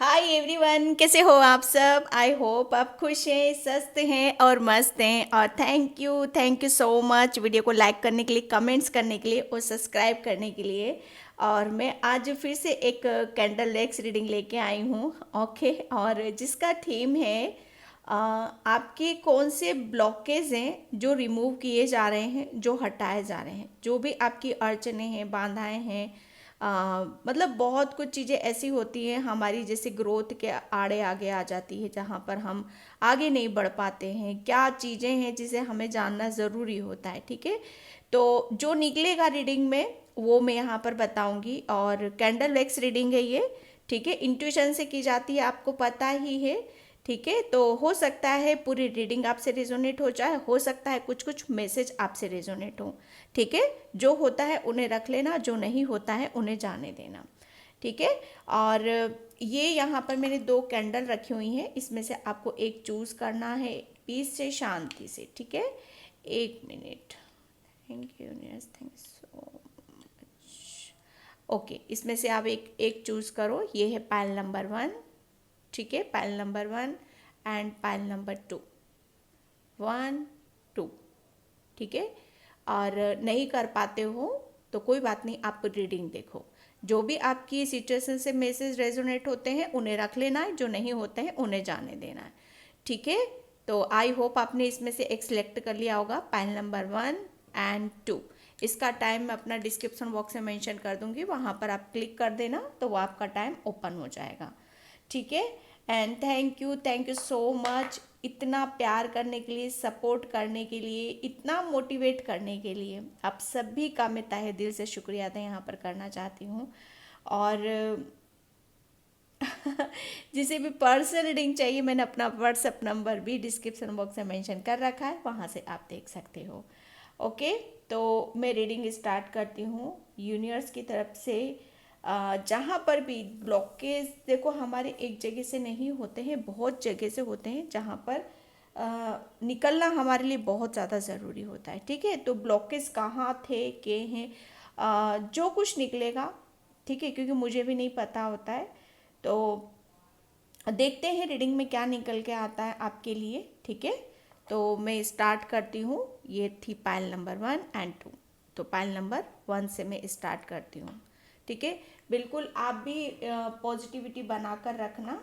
Hi everyone, कैसे हो आप सब। आई होप आप खुश हैं, स्वस्थ हैं और मस्त हैं। और thank you so much video को लाइक करने के लिए, कमेंट्स करने के लिए और सब्सक्राइब करने के लिए। और मैं आज फिर से एक कैंडल एक्स रीडिंग लेके आई हूँ। ओके, और जिसका थीम है आपके कौन से ब्लॉकेज हैं जो रिमूव किए जा रहे हैं, जो हटाए जा रहे हैं, जो भी आपकी अड़चने हैं, बाधाएं हैं। मतलब बहुत कुछ चीज़ें ऐसी होती हैं हमारी, जैसे ग्रोथ के आड़े आगे आ जाती है, जहाँ पर हम आगे नहीं बढ़ पाते हैं। क्या चीज़ें हैं जिसे हमें जानना ज़रूरी होता है। ठीक है, तो जो निकलेगा रीडिंग में वो मैं यहाँ पर बताऊंगी। और कैंडल वैक्स रीडिंग है ये। ठीक है, इंट्यूशन से की जाती है, आपको पता ही है। ठीक है, तो हो सकता है पूरी रीडिंग आपसे रेजोनेट हो जाए, हो सकता है कुछ कुछ मैसेज आपसे रेजोनेट हो। ठीक है, जो होता है उन्हें रख लेना, जो नहीं होता है उन्हें जाने देना। ठीक है, और ये यहाँ पर मैंने दो कैंडल रखी हुई हैं, इसमें से आपको एक चूज़ करना है पीस से, शांति से। ठीक है, एक minute. Thank you, yes, thank so much. Okay, इसमें से आप एक एक चूज़ करो। ये है पायल नंबर 1। ठीक है, pile number 1 and pile number 2। 1 2। ठीक है, और नहीं कर पाते हो तो कोई बात नहीं, आप रीडिंग देखो। जो भी आपकी सिचुएशन से मैसेज रेजोनेट होते हैं उन्हें रख लेना है, जो नहीं होते हैं उन्हें जाने देना है। ठीक है, तो आई होप आपने इसमें से एक सिलेक्ट कर लिया होगा, पायल नंबर 1 एंड 2। इसका टाइम मैं अपना डिस्क्रिप्शन बॉक्स में मेंशन कर दूंगी, वहाँ पर आप क्लिक कर देना तो वो आपका टाइम ओपन हो जाएगा। ठीक है, and thank you so much इतना प्यार करने के लिए, सपोर्ट करने के लिए, इतना मोटिवेट करने के लिए। आप सभी का मैं तहे दिल से शुक्रिया अदा यहाँ पर करना चाहती हूँ। और जिसे भी पर्सनल रीडिंग चाहिए, मैंने अपना व्हाट्सएप नंबर भी डिस्क्रिप्शन बॉक्स में मेंशन कर रखा है, वहाँ से आप देख सकते हो। ओके, तो मैं रीडिंग स्टार्ट करती हूँ यूनिवर्स की तरफ से। जहाँ पर भी ब्लॉकेज देखो, हमारे एक जगह से नहीं होते हैं, बहुत जगह से होते हैं, जहाँ पर निकलना हमारे लिए बहुत ज़्यादा ज़रूरी होता है। ठीक है, तो ब्लॉकेज कहाँ थे, के हैं, जो कुछ निकलेगा। ठीक है, क्योंकि मुझे भी नहीं पता होता है, तो देखते हैं रीडिंग में क्या निकल के आता है आपके लिए। ठीक है, तो मैं स्टार्ट करती हूँ। ये थी पायल नंबर 1 एंड 2। तो पायल नंबर 1 से मैं स्टार्ट करती हूँ। ठीक है, बिल्कुल आप भी पॉजिटिविटी बनाकर रखना।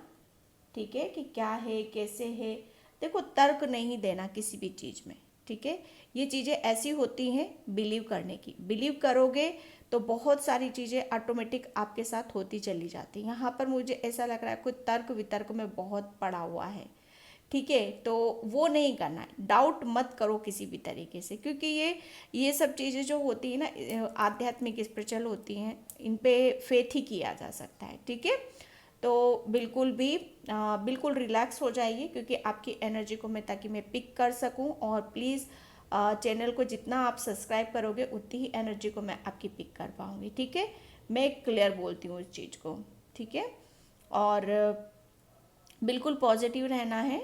ठीक है, कि क्या है, कैसे है। देखो, तर्क नहीं देना किसी भी चीज़ में। ठीक है, ये चीज़ें ऐसी होती हैं बिलीव करने की। बिलीव करोगे तो बहुत सारी चीज़ें ऑटोमेटिक आपके साथ होती चली जाती हैं। यहाँ पर मुझे ऐसा लग रहा है कोई तर्क वितर्क में बहुत पड़ा हुआ है। ठीक है, तो वो नहीं करना है। डाउट मत करो किसी भी तरीके से, क्योंकि ये सब चीज़ें जो होती है ना, आध्यात्मिक स्पिरिचुअल होती हैं, इन पे फेथ ही किया जा सकता है। ठीक है, तो बिल्कुल भी बिल्कुल रिलैक्स हो जाइए, क्योंकि आपकी एनर्जी को मैं, ताकि मैं पिक कर सकूं। और प्लीज़ चैनल को जितना आप सब्सक्राइब करोगे उतनी ही एनर्जी को मैं आपकी पिक कर पाऊंगी। ठीक है, मैं क्लियर बोलती हूँ इस चीज़ को। ठीक है, और बिल्कुल पॉजिटिव रहना है।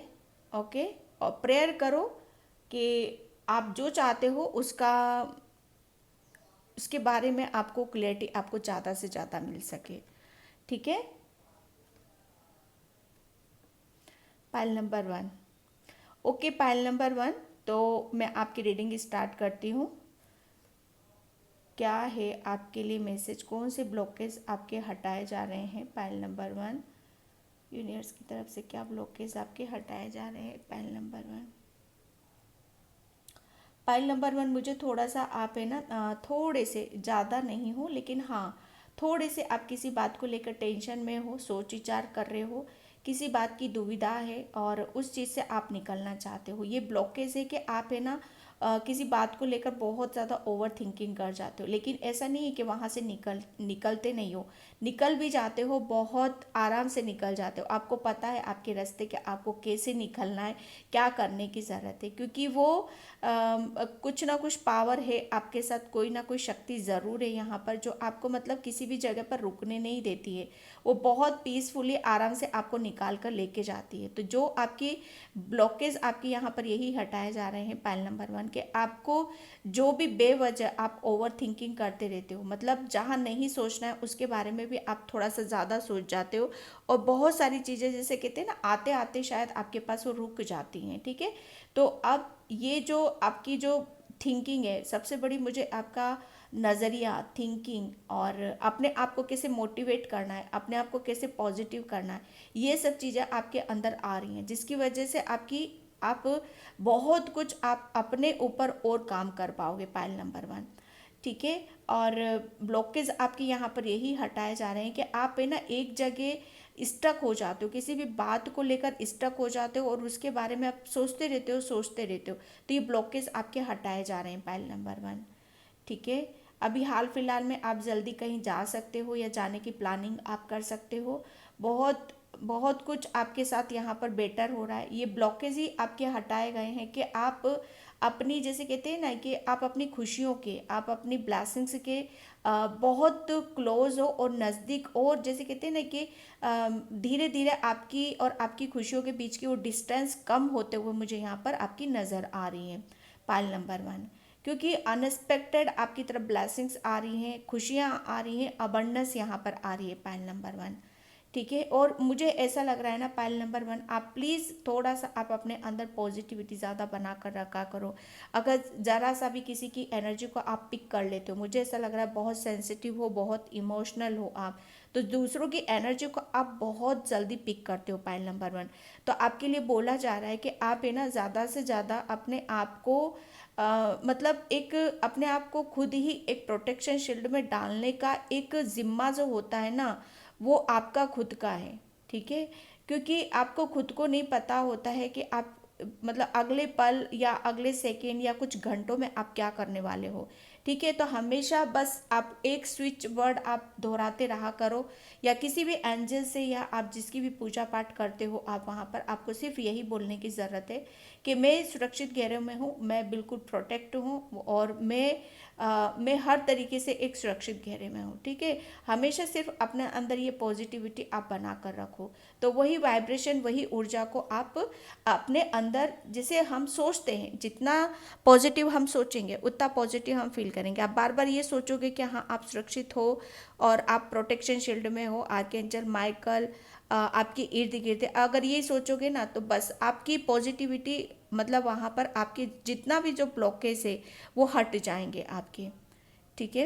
ओके, और प्रेयर करो कि आप जो चाहते हो उसके बारे में आपको क्लैरिटी, आपको ज़्यादा से ज़्यादा मिल सके। ठीक है, pile number 1। Okay, pile number 1, तो मैं आपकी रीडिंग स्टार्ट करती हूँ। क्या है आपके लिए मैसेज, कौन से ब्लॉकेज आपके हटाए जा रहे हैं। पाइल नंबर 1, यूनिवर्स की तरफ से क्या ब्लॉकेज आपके हटाए जा रहे हैं। Pile number 1। पाइल नंबर 1, मुझे थोड़ा सा आप है ना, थोड़े से, ज़्यादा नहीं हो लेकिन हाँ, थोड़े से आप किसी बात को लेकर टेंशन में हो, सोच विचार कर रहे हो, किसी बात की दुविधा है और उस चीज़ से आप निकलना चाहते हो। ये ब्लॉकेज है कि आप है ना, किसी बात को लेकर बहुत ज़्यादा ओवर थिंकिंग कर जाते हो, लेकिन ऐसा नहीं है कि वहाँ से निकलते नहीं हो। निकल भी जाते हो, बहुत आराम से निकल जाते हो। आपको पता है आपके रास्ते के, आपको कैसे निकलना है, क्या करने की ज़रूरत है, क्योंकि वो कुछ ना कुछ पावर है आपके साथ, कोई ना कोई शक्ति ज़रूर है यहाँ पर, जो आपको मतलब किसी भी जगह पर रुकने नहीं देती है। वो बहुत पीसफुली आराम से आपको निकाल कर लेके जाती है। तो जो आपकी ब्लॉकेज आपकी यहाँ पर यही हटाए जा रहे हैं पायल नंबर 1 के। आपको जो भी बेवजह आप ओवर थिंकिंग करते रहते हो, मतलब जहाँ नहीं सोचना है उसके बारे में भी आप थोड़ा सा ज़्यादा सोच जाते हो, और बहुत सारी चीज़ें जैसे कहते हैं ना आते आते शायद आपके पास वो रुक जाती हैं। ठीक है, तो अब ये जो आपकी जो थिंकिंग है, सबसे बड़ी मुझे आपका नज़रिया, थिंकिंग, और अपने आप को कैसे मोटिवेट करना है, अपने आप को कैसे पॉजिटिव करना है, ये सब चीज़ें आपके अंदर आ रही हैं, जिसकी वजह से आप बहुत कुछ आप अपने ऊपर और काम कर पाओगे पायल नंबर 1। ठीक है, और ब्लॉकेज आपके यहाँ पर यही हटाए जा रहे हैं कि आप है ना एक जगह स्टक हो जाते हो, किसी भी बात को लेकर स्टक हो जाते हो और उसके बारे में आप सोचते रहते हो। तो ये ब्लॉकेज आपके हटाए जा रहे हैं पायल नंबर 1। ठीक है, अभी हाल फिलहाल में आप जल्दी कहीं जा सकते हो या जाने की प्लानिंग आप कर सकते हो। बहुत बहुत कुछ आपके साथ यहाँ पर बेटर हो रहा है। ये ब्लॉकेज ही आपके हटाए गए हैं कि आप अपनी, जैसे कहते हैं ना कि आप अपनी खुशियों के, आप अपनी ब्लेसिंग्स के बहुत क्लोज हो और नज़दीक, और जैसे कहते हैं ना कि धीरे धीरे आपकी और आपकी खुशियों के बीच की वो डिस्टेंस कम होते हुए मुझे यहाँ पर आपकी नज़र आ रही है पायल नंबर 1। क्योंकि अनएक्सपेक्टेड आपकी तरफ ब्लेसिंग्स आ रही हैं, खुशियाँ आ रही हैं, अबंडेंस यहाँ पर आ रही है पायल नंबर 1। ठीक है, और मुझे ऐसा लग रहा है ना पायल नंबर 1, आप प्लीज़ थोड़ा सा आप अपने अंदर पॉजिटिविटी ज़्यादा बना कर रखा करो। अगर ज़रा सा भी किसी की एनर्जी को आप पिक कर लेते हो, मुझे ऐसा लग रहा है बहुत सेंसिटिव हो, बहुत इमोशनल हो आप, तो दूसरों की एनर्जी को आप बहुत जल्दी पिक करते हो पायल नंबर 1। तो आपके लिए बोला जा रहा है कि आप है ना ज़्यादा से ज़्यादा अपने आप को मतलब एक अपने आप को खुद ही एक प्रोटेक्शन शील्ड में डालने का एक जिम्मा जो होता है ना, वो आपका खुद का है। ठीक है, क्योंकि आपको खुद को नहीं पता होता है कि आप मतलब अगले पल या अगले सेकेंड या कुछ घंटों में आप क्या करने वाले हो। ठीक है, तो हमेशा बस आप एक स्विच वर्ड आप दोहराते रहा करो, या किसी भी एंजल से या आप जिसकी भी पूजा पाठ करते हो, आप वहाँ पर आपको सिर्फ यही बोलने की ज़रूरत है कि मैं सुरक्षित घेरे में हूँ, मैं बिल्कुल प्रोटेक्ट हूँ, और मैं हर तरीके से एक सुरक्षित घेरे में हूँ। ठीक है, हमेशा सिर्फ अपने अंदर ये पॉजिटिविटी आप बना कर रखो, तो वही वाइब्रेशन, वही ऊर्जा को आप अपने अंदर, जैसे हम सोचते हैं, जितना पॉजिटिव हम सोचेंगे उतना पॉजिटिव हम फील करेंगे। आप बार बार ये सोचोगे कि हाँ आप सुरक्षित हो और आप प्रोटेक्शन शील्ड में हो, आर्कएंजल माइकल आपके इर्द गिर्द, अगर ये सोचोगे ना तो बस आपकी पॉजिटिविटी, मतलब वहाँ पर आपके जितना भी जो ब्लॉकेज है वो हट जाएंगे आपके। ठीक है,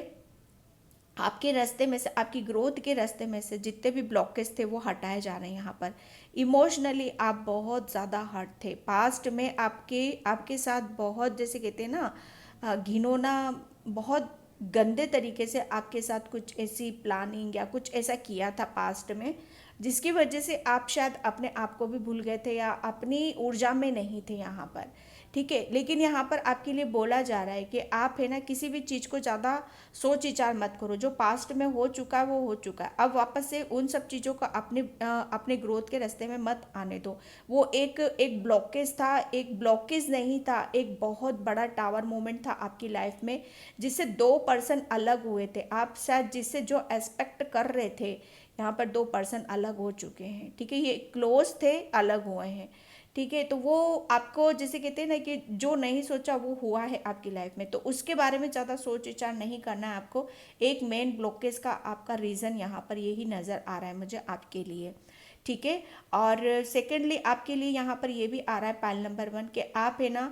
आपके रास्ते में से, आपकी ग्रोथ के रास्ते में से जितने भी ब्लॉकेज थे वो हटाए जा रहे हैं यहाँ पर। इमोशनली आप बहुत ज़्यादा हर्ट थे, पास्ट में आपके आपके साथ बहुत, जैसे कहते हैं ना घिनौना, बहुत गंदे तरीके से आपके साथ कुछ ऐसी प्लानिंग या कुछ ऐसा किया था पास्ट में, जिसकी वजह से आप शायद अपने आप को भी भूल गए थे या अपनी ऊर्जा में नहीं थे यहाँ पर। ठीक है, लेकिन यहाँ पर आपके लिए बोला जा रहा है कि आप है ना किसी भी चीज़ को ज़्यादा सोच विचार मत करो, जो पास्ट में हो चुका है वो हो चुका है। अब वापस से उन सब चीज़ों को अपने ग्रोथ के रास्ते में मत आने दो। वो एक एक ब्लॉकेज था, एक ब्लॉकेज नहीं था, एक बहुत बड़ा टावर मोमेंट था आपकी लाइफ में, जिससे दो पर्सन अलग हुए थे। आप शायद जिससे जो एक्सपेक्ट कर रहे थे, यहाँ पर दो पर्सन अलग हो चुके हैं। ठीक है, ये क्लोज थे, अलग हुए हैं। ठीक है, तो वो आपको, जैसे कहते हैं ना कि जो नहीं सोचा वो हुआ है आपकी लाइफ में, तो उसके बारे में ज़्यादा सोच विचार नहीं करना है आपको। एक मेन ब्लॉकेज का आपका रीज़न यहाँ पर यही नज़र आ रहा है मुझे आपके लिए। ठीक है, और सेकेंडली आपके लिए यहाँ पर ये भी आ रहा है पायल नंबर 1 कि आप है ना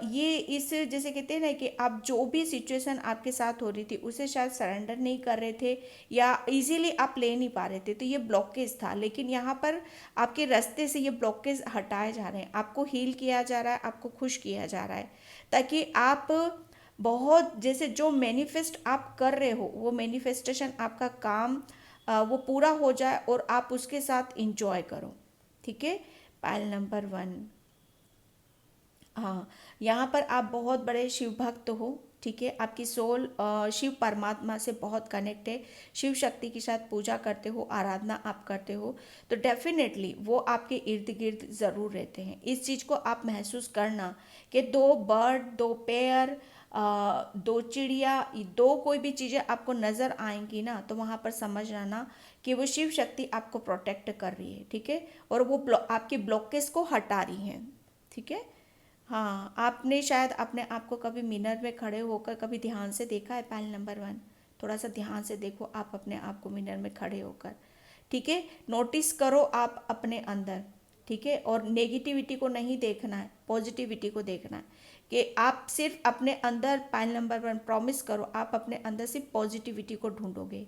ये इस, जैसे कहते हैं ना कि आप जो भी सिचुएशन आपके साथ हो रही थी उसे शायद सरेंडर नहीं कर रहे थे या इजीली आप ले नहीं पा रहे थे, तो ये ब्लॉकेज था। लेकिन यहाँ पर आपके रास्ते से ये ब्लॉकेज हटाए जा रहे हैं, आपको हील किया जा रहा है, आपको खुश किया जा रहा है, ताकि आप बहुत, जैसे जो मैनिफेस्ट आप कर रहे हो वो मैनिफेस्टेशन आपका काम वो पूरा हो जाए और आप उसके साथ इंजॉय करो। ठीक है, पायल नंबर 1। हाँ, यहाँ पर आप बहुत बड़े शिव भक्त हो। ठीक है, आपकी सोल शिव परमात्मा से बहुत कनेक्ट है, शिव शक्ति के साथ पूजा करते हो, आराधना आप करते हो, तो डेफिनेटली वो आपके इर्द गिर्द ज़रूर रहते हैं। इस चीज़ को आप महसूस करना कि दो बर्ड, दो पेयर, दो चिड़िया, दो कोई भी चीज़ें आपको नज़र आएंगी ना, तो वहाँ पर समझ आना कि वो शिव शक्ति आपको प्रोटेक्ट कर रही है, ठीक है, और वो आपके ब्लॉकेज को हटा रही हैं, ठीक है। हाँ, आपने शायद अपने आप को कभी मिरर में खड़े होकर कभी ध्यान से देखा है? पायल नंबर 1, थोड़ा सा ध्यान से देखो आप अपने आप को मिरर में खड़े होकर, ठीक है। नोटिस करो आप अपने अंदर, ठीक है, और नेगेटिविटी को नहीं देखना है, पॉजिटिविटी को देखना है कि आप सिर्फ अपने अंदर, पायल नंबर 1 प्रॉमिस करो आप अपने अंदर सिर्फ पॉजिटिविटी को ढूंढोगे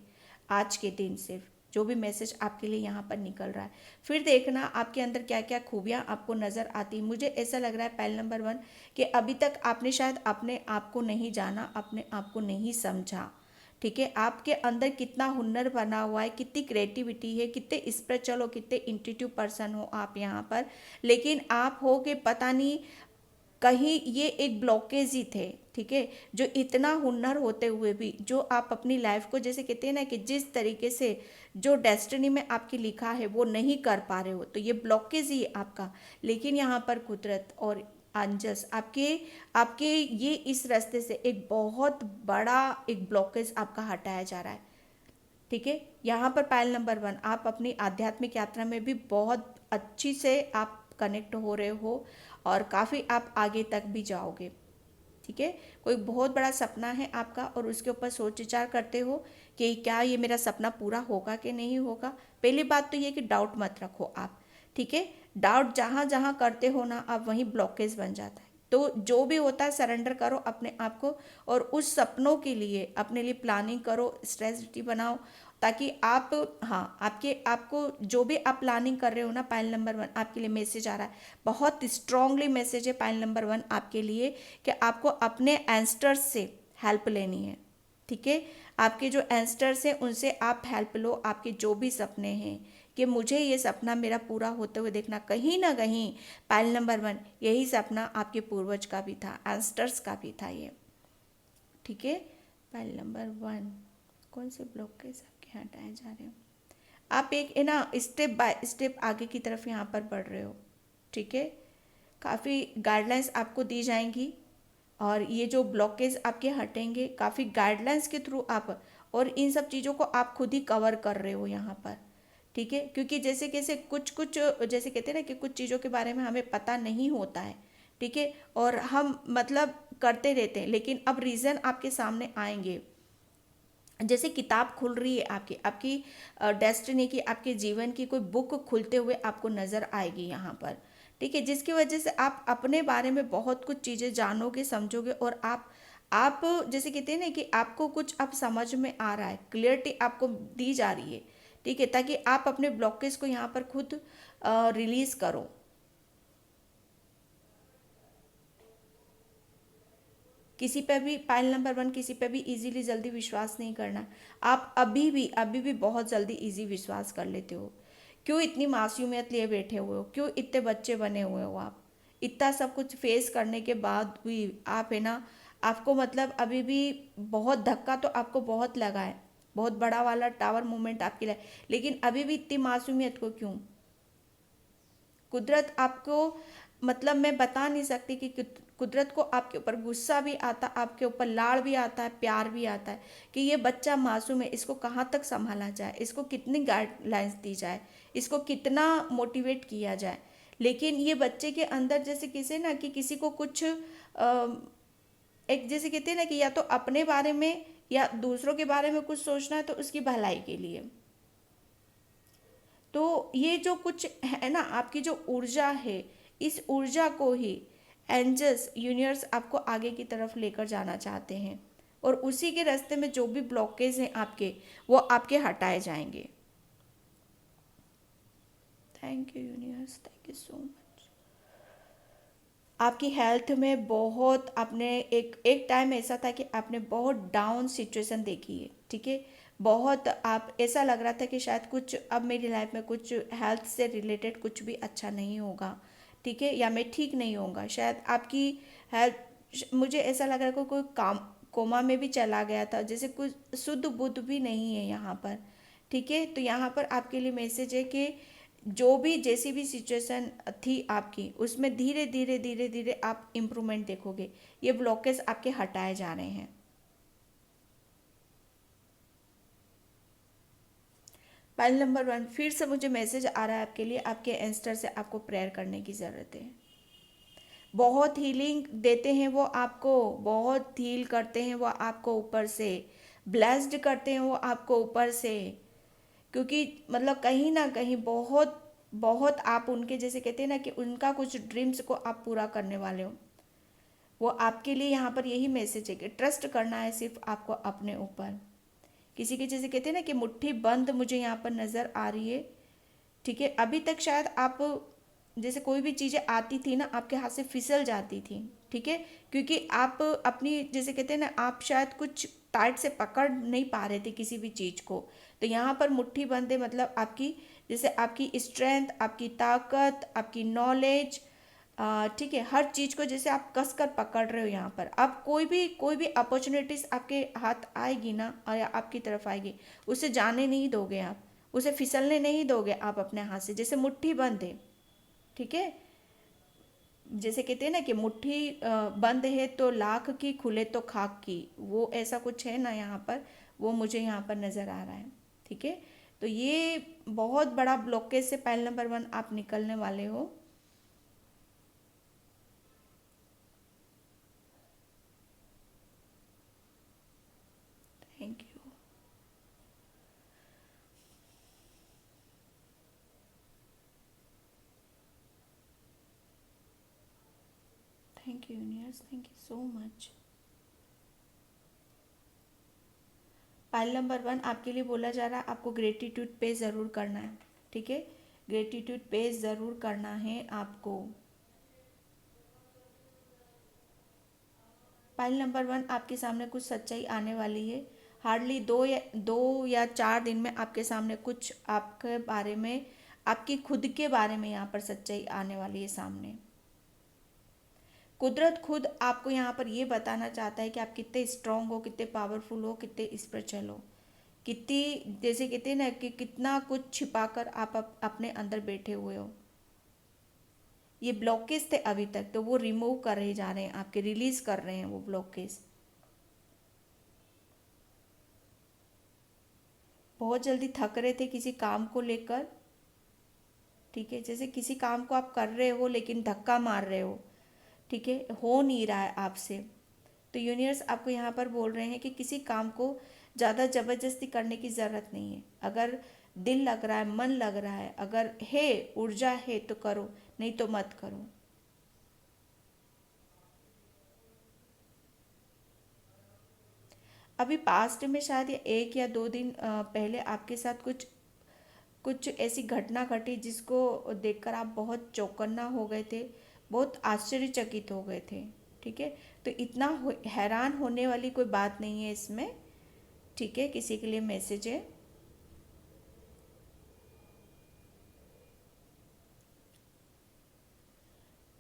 आज के दिन, सिर्फ जो भी मैसेज आपके लिए यहाँ पर निकल रहा है। फिर देखना आपके अंदर क्या क्या खूबियाँ आपको नज़र आती। मुझे ऐसा लग रहा है पायल नंबर 1 कि अभी तक आपने शायद अपने आप को नहीं जाना, अपने आप को नहीं समझा, ठीक है। आपके अंदर कितना हुनर बना हुआ है, कितनी क्रिएटिविटी है, कितने स्पिरिचुअल हो, कितने इंट्यूटिव पर्सन हो आप यहाँ पर, लेकिन आप हो कि पता नहीं कहीं ये एक ब्लॉकेज ही थे, ठीक है। जो इतना हुनर होते हुए भी जो आप अपनी लाइफ को, जैसे कहते हैं ना कि जिस तरीके से जो डेस्टिनी में आपकी लिखा है वो नहीं कर पा रहे हो, तो ये ब्लॉकेज ही है आपका। लेकिन यहाँ पर कुदरत और एंजल्स आपके आपके ये इस रास्ते से एक बहुत बड़ा एक ब्लॉकेज आपका हटाया जा रहा है, ठीक है। यहाँ पर पायल नंबर 1 आप अपनी आध्यात्मिक यात्रा में भी बहुत अच्छी से आप कनेक्ट हो रहे हो और काफ़ी आप आगे तक भी जाओगे, ठीक है। कोई बहुत बड़ा सपना है आपका और उसके ऊपर सोच विचार करते हो कि क्या ये मेरा सपना पूरा होगा कि नहीं होगा। पहली बात तो ये कि डाउट मत रखो आप, ठीक है। डाउट जहाँ जहाँ करते हो ना आप, वहीं ब्लॉकेज बन जाता है। तो जो भी होता है सरेंडर करो अपने आप को और उस सपनों के लिए अपने लिए प्लानिंग करो, स्ट्रेटजी बनाओ, ताकि आप, हाँ, आपको जो भी आप प्लानिंग कर रहे हो ना, पायल नंबर 1 आपके लिए मैसेज आ रहा है, बहुत स्ट्रांगली मैसेज है पायल नंबर 1 आपके लिए कि आपको अपने एंस्टर्स से हेल्प लेनी है, ठीक है। आपके जो एंस्टर्स हैं उनसे आप हेल्प लो, आपके जो भी सपने हैं कि मुझे ये सपना मेरा पूरा होते हुए देखना। कहीं ना कहीं पायल नंबर 1 यही सपना आपके पूर्वज का भी था, एंस्टर्स का भी था ये, ठीक है। पायल नंबर 1 कौन से ब्लॉकेज आपके हटाए जा रहे हो? आप एक है ना स्टेप बाय स्टेप आगे की तरफ यहाँ पर बढ़ रहे हो, ठीक है। काफ़ी गाइडलाइंस आपको दी जाएंगी और ये जो ब्लॉकेज आपके हटेंगे काफ़ी गाइडलाइंस के थ्रू आप, और इन सब चीज़ों को आप खुद ही कवर कर रहे हो यहाँ पर, ठीक है। क्योंकि जैसे कैसे कुछ कुछ जैसे कहते हैं ना कि कुछ चीज़ों के बारे में हमें पता नहीं होता है, ठीक है, और हम मतलब करते रहते हैं, लेकिन अब रीज़न आपके सामने आएंगे। जैसे किताब खुल रही है आपकी आपकी डेस्टिनी की, आपके जीवन की कोई बुक खुलते हुए आपको नज़र आएगी यहाँ पर, ठीक है, जिसकी वजह से आप अपने बारे में बहुत कुछ चीज़ें जानोगे, समझोगे, और आप जैसे कहते हैं ना कि आपको कुछ अब समझ में आ रहा है, क्लियरिटी आपको दी जा रही है, ठीक है, ताकि आप अपने ब्लॉकेज को यहाँ पर खुद रिलीज करो। किसी पे भी पायल नंबर 1 किसी पे भी इजीली जल्दी विश्वास नहीं करना। आप अभी भी बहुत जल्दी इजी विश्वास कर लेते हो। क्यों इतनी मासूमियत लिए बैठे हुए हो? क्यों इतने बच्चे बने हुए हो आप? इतना सब कुछ फेस करने के बाद भी आप है ना, आपको मतलब अभी भी बहुत धक्का तो आपको बहुत लगा है, बहुत बड़ा वाला टावर मोमेंट आपके लिए, लेकिन अभी भी इतनी मासूमियत को क्यों? कुदरत आपको, मतलब मैं बता नहीं सकती कि कुदरत को आपके ऊपर गुस्सा भी आता, आपके ऊपर लाड़ भी आता है, प्यार भी आता है कि ये बच्चा मासूम है, इसको कहाँ तक संभाला जाए, इसको कितनी गाइडलाइंस दी जाए, इसको कितना मोटिवेट किया जाए। लेकिन ये बच्चे के अंदर जैसे किसी ना कि किसी को कुछ एक जैसे कहते हैं ना कि या तो अपने बारे में या दूसरों के बारे में कुछ सोचना है तो उसकी भलाई के लिए। तो ये जो कुछ है ना आपकी जो ऊर्जा है, इस ऊर्जा को ही एंजल्स यूनिवर्स आपको आगे की तरफ लेकर जाना चाहते हैं, और उसी के रास्ते में जो भी ब्लॉकेज हैं आपके, वो आपके हटाए जाएंगे। Thank you universe, thank you so much. आपकी हेल्थ में बहुत, आपने एक एक टाइम ऐसा था कि आपने बहुत डाउन सिचुएशन देखी है, ठीक है, बहुत आप ऐसा लग रहा था कि शायद कुछ अब मेरी लाइफ में कुछ हेल्थ से रिलेटेड कुछ भी अच्छा नहीं होगा, ठीक है, या मैं ठीक नहीं होऊंगा, शायद आपकी हेल्थ, मुझे ऐसा लग रहा है कोई काम कोमा में भी चला गया था, जैसे कुछ शुद्ध बुद्ध भी नहीं है यहाँ पर, ठीक है। तो यहाँ पर आपके लिए मैसेज है कि जो भी जैसी भी सिचुएशन थी आपकी, उसमें धीरे धीरे धीरे धीरे आप इम्प्रूवमेंट देखोगे, ये ब्लॉकेज आपके हटाए जा रहे हैं। पाइल नंबर 1, फिर से मुझे मैसेज आ रहा है आपके लिए, आपके एंस्टर से आपको प्रेयर करने की ज़रूरत है। बहुत हीलिंग देते हैं वो आपको, बहुत हील करते हैं वो आपको ऊपर से, ब्लेस्ड करते हैं वो आपको ऊपर से। क्योंकि मतलब कहीं ना कहीं बहुत बहुत आप उनके जैसे कहते हैं ना कि उनका कुछ ड्रीम्स को आप पूरा करने वाले हो। वो आपके लिए यहाँ पर यही मैसेज है कि ट्रस्ट करना है सिर्फ आपको अपने ऊपर। किसी के जैसे कहते हैं ना कि मुट्ठी बंद मुझे यहाँ पर नज़र आ रही है। ठीक है, अभी तक शायद आप जैसे कोई भी चीज़ें आती थी ना आपके हाथ से फिसल जाती थी। ठीक है, क्योंकि आप अपनी जैसे कहते हैं ना आप शायद कुछ टाइट से पकड़ नहीं पा रहे थे किसी भी चीज़ को। तो यहाँ पर मुट्ठी बंद है, मतलब आपकी जैसे आपकी स्ट्रेंथ, आपकी ताकत, आपकी नॉलेज, ठीक है, हर चीज़ को जैसे आप कस कर पकड़ रहे हो यहाँ पर। अब कोई भी अपॉर्चुनिटीज़ आपके हाथ आएगी ना और या आपकी तरफ आएगी, उसे जाने नहीं दोगे आप, उसे फिसलने नहीं दोगे आप अपने हाथ से, जैसे मुट्ठी बंद है। ठीक है, जैसे कहते हैं ना कि मुट्ठी बंद है तो लाख की, खुले तो खाक की, वो ऐसा कुछ है ना यहाँ पर, वो मुझे यहाँ पर नज़र आ रहा है। ठीक है, तो ये बहुत बड़ा ब्लॉकेज से पहल नंबर 1 आप निकलने वाले हो। Thank you. Thank you universe, thank you so much. Pile number 1 आपके लिए बोला जा रहा है आपको ग्रेटिट्यूड पे ज़रूर करना है। ठीक है, ग्रेटिट्यूड पे ज़रूर करना है आपको। पाइल नंबर 1 आपके सामने कुछ सच्चाई आने वाली है। हार्डली 2 या 4 दिन में आपके सामने कुछ आपके बारे में, आपकी खुद के बारे में यहाँ पर सच्चाई आने वाली है सामने। कुदरत खुद आपको यहाँ पर ये बताना चाहता है कि आप कितने स्ट्रांग हो, कितने पावरफुल हो, कितने स्पिरिचुअल हो, कितनी जैसे कहते हैं ना कि कितना कुछ छिपा कर आप अपने अंदर बैठे हुए हो। ये ब्लॉकेज थे अभी तक, तो वो रिमूव कर रहे जा रहे हैं आपके, रिलीज कर रहे हैं वो ब्लॉकेज। बहुत जल्दी थक रहे थे किसी काम को लेकर। ठीक है, जैसे किसी काम को आप कर रहे हो लेकिन धक्का मार रहे हो, ठीक है, हो नहीं रहा है आपसे। तो यूनिवर्स आपको यहाँ पर बोल रहे हैं कि किसी काम को ज़्यादा ज़बरदस्ती करने की ज़रूरत नहीं है। अगर दिल लग रहा है, मन लग रहा है, अगर है ऊर्जा है तो करो, नहीं तो मत करो। अभी पास्ट में शायद ये 1 या 2 दिन पहले आपके साथ कुछ कुछ ऐसी घटना घटी जिसको देखकर आप बहुत चौकन्ना हो गए थे, बहुत आश्चर्यचकित हो गए थे। ठीक है, तो इतना हैरान होने वाली कोई बात नहीं है इसमें। ठीक है, किसी के लिए मैसेज है।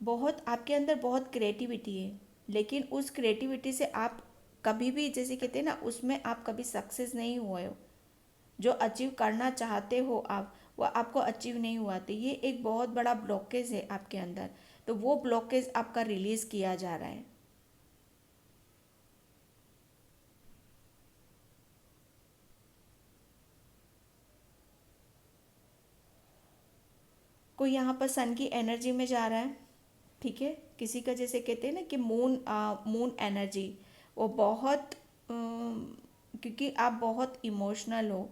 बहुत आपके अंदर बहुत क्रिएटिविटी है, लेकिन उस क्रिएटिविटी से आप कभी भी जैसे कहते हैं ना उसमें आप कभी सक्सेस नहीं हुए हो। जो अचीव करना चाहते हो आप, वो आपको अचीव नहीं हुआ, तो ये एक बहुत बड़ा ब्लॉकेज है आपके अंदर। तो वो ब्लॉकेज आपका रिलीज किया जा रहा है। कोई यहाँ पर सन की एनर्जी में जा रहा है। ठीक है, किसी का जैसे कहते हैं ना कि मून एनर्जी, वो बहुत क्योंकि आप बहुत इमोशनल हो,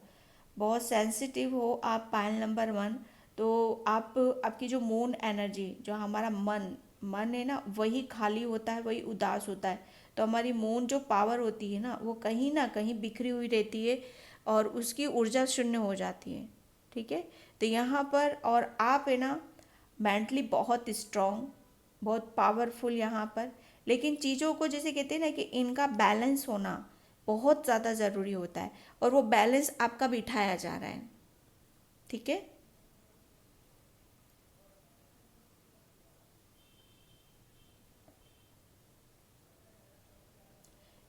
बहुत सेंसिटिव हो आप, पायल नंबर 1। तो आप आपकी जो मून एनर्जी, जो हमारा मन मन है ना, वही खाली होता है, वही उदास होता है। तो हमारी मून जो पावर होती है ना कहीं बिखरी हुई रहती है और उसकी ऊर्जा शून्य हो जाती है। ठीक है, तो यहाँ पर और आप है ना मेंटली बहुत स्ट्रांग, बहुत पावरफुल यहाँ पर। लेकिन चीज़ों को जैसे कहते हैं ना कि इनका बैलेंस होना बहुत ज़्यादा ज़रूरी होता है, और वो बैलेंस आपका बिठाया जा रहा है। ठीक है,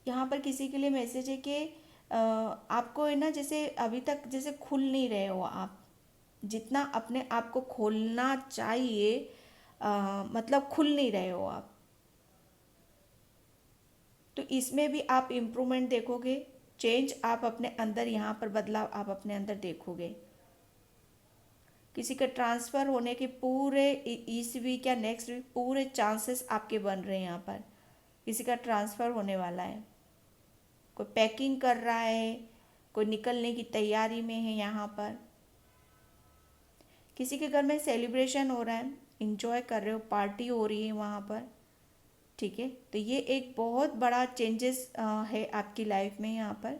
यहाँ पर किसी के लिए मैसेज है कि आपको है ना जैसे अभी तक जैसे खुल नहीं रहे हो आप, जितना अपने आप को खोलना चाहिए, मतलब खुल नहीं रहे हो आप। तो इसमें भी आप इम्प्रूवमेंट देखोगे, चेंज आप अपने अंदर, यहाँ पर बदलाव आप अपने अंदर देखोगे। किसी का ट्रांसफ़र होने के पूरे इस वीक या नेक्स्ट वीक पूरे चांसेस आपके बन रहे हैं यहाँ पर। किसी का ट्रांसफ़र होने वाला है, कोई पैकिंग कर रहा है, कोई निकलने की तैयारी में है यहाँ पर। किसी के घर में सेलिब्रेशन हो रहा है, इंजॉय कर रहे हो, पार्टी हो रही है वहाँ पर। ठीक है, तो ये एक बहुत बड़ा चेंजेस है आपकी लाइफ में यहाँ पर।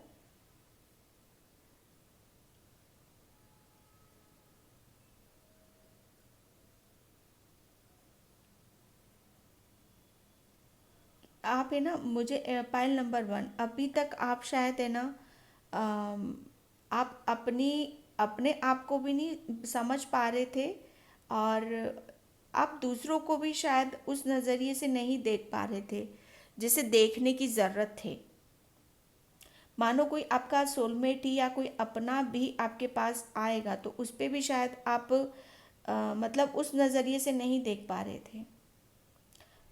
आप है ना, मुझे पायल नंबर वन, अभी तक आप शायद है ना, अम, आप अपनी अपने आप को भी नहीं समझ पा रहे थे, और आप दूसरों को भी शायद उस नज़रिए से नहीं देख पा रहे थे जिसे देखने की ज़रूरत थे। मानो कोई आपका सोलमेट ही या कोई अपना भी आपके पास आएगा तो उस पे भी शायद आप मतलब उस नज़रिए से नहीं देख पा रहे थे।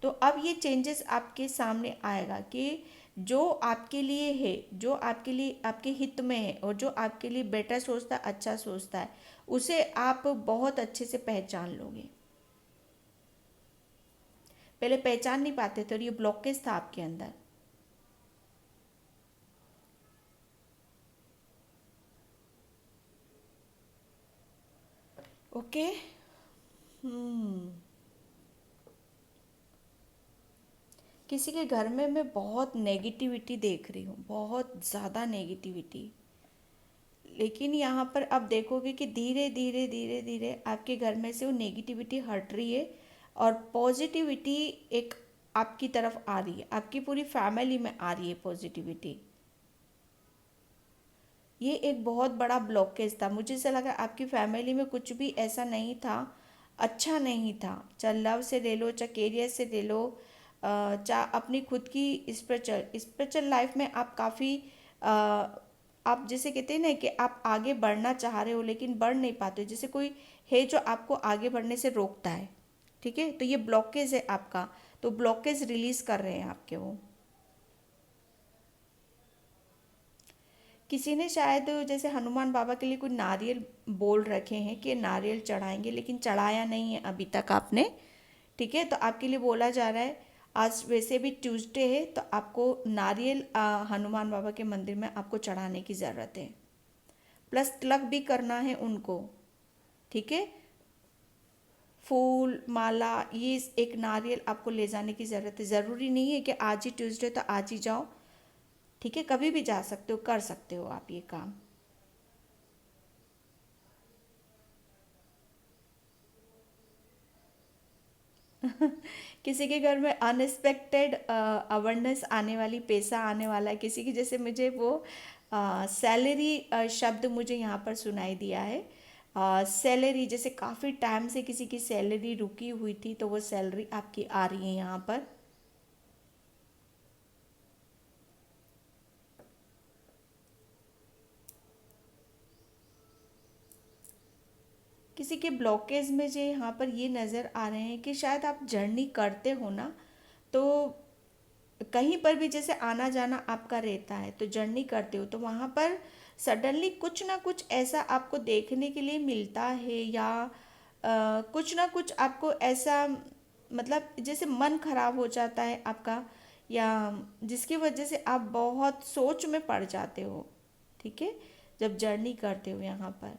तो अब ये चेंजेस आपके सामने आएगा कि जो आपके लिए है, जो आपके लिए आपके हित में है, और जो आपके लिए बेटर सोचता है, अच्छा सोचता है, उसे आप बहुत अच्छे से पहचान लोगे। पहले पहचान नहीं पाते थे और ये ब्लॉकेज था आपके अंदर। ओके। हम्म। किसी के घर में मैं बहुत नेगेटिविटी देख रही हूँ, बहुत ज़्यादा नेगेटिविटी। लेकिन यहाँ पर आप देखोगे कि धीरे धीरे धीरे धीरे आपके घर में से वो नेगेटिविटी हट रही है, और पॉजिटिविटी एक आपकी तरफ आ रही है, आपकी पूरी फैमिली में आ रही है पॉजिटिविटी। ये एक बहुत बड़ा ब्लॉकेज था, मुझे ऐसा लगा आपकी फैमिली में कुछ भी ऐसा नहीं था, अच्छा नहीं था। चाहे लव से ले लो, चाहे कैरियर से ले लो, चाहे अपनी खुद की स्पिरिचुअल स्पिरिचुअल लाइफ में आप काफ़ी, आप जैसे कहते हैं ना कि आप आगे बढ़ना चाह रहे हो लेकिन बढ़ नहीं पाते हो, जैसे कोई है जो आपको आगे बढ़ने से रोकता है। ठीक है, तो ये ब्लॉकेज है आपका, तो ब्लॉकेज रिलीज कर रहे हैं आपके वो। किसी ने शायद जैसे हनुमान बाबा के लिए कोई नारियल बोल रखे हैं कि नारियल चढ़ाएंगे, लेकिन चढ़ाया नहीं है अभी तक आपने। ठीक है, तो आपके लिए बोला जा रहा है, आज वैसे भी ट्यूसडे है तो आपको नारियल हनुमान बाबा के मंदिर में आपको चढ़ाने की ज़रूरत है, प्लस तिलक भी करना है उनको। ठीक है, फूल माला, ये एक नारियल आपको ले जाने की ज़रूरत है। ज़रूरी नहीं है कि आज ही ट्यूसडे तो आज ही जाओ। ठीक है, कभी भी जा सकते हो, कर सकते हो आप ये काम। किसी के घर में अनएक्सपेक्टेड अवेयरनेस आने वाली, पैसा आने वाला है किसी की, जैसे मुझे वो सैलरी शब्द मुझे यहाँ पर सुनाई दिया है। सैलरी, जैसे काफ़ी टाइम से किसी की सैलरी रुकी हुई थी तो वो सैलरी आपकी आ रही है यहाँ पर। किसी के ब्लॉकेज में जो यहाँ पर ये नज़र आ रहे हैं कि शायद आप जर्नी करते हो ना, तो कहीं पर भी जैसे आना जाना आपका रहता है, तो जर्नी करते हो तो वहाँ पर सडनली कुछ ना कुछ ऐसा आपको देखने के लिए मिलता है, या कुछ ना कुछ आपको ऐसा, मतलब जैसे मन खराब हो जाता है आपका, या जिसकी वजह से आप बहुत सोच में पड़ जाते हो। ठीक है, जब जर्नी करते हो यहाँ पर,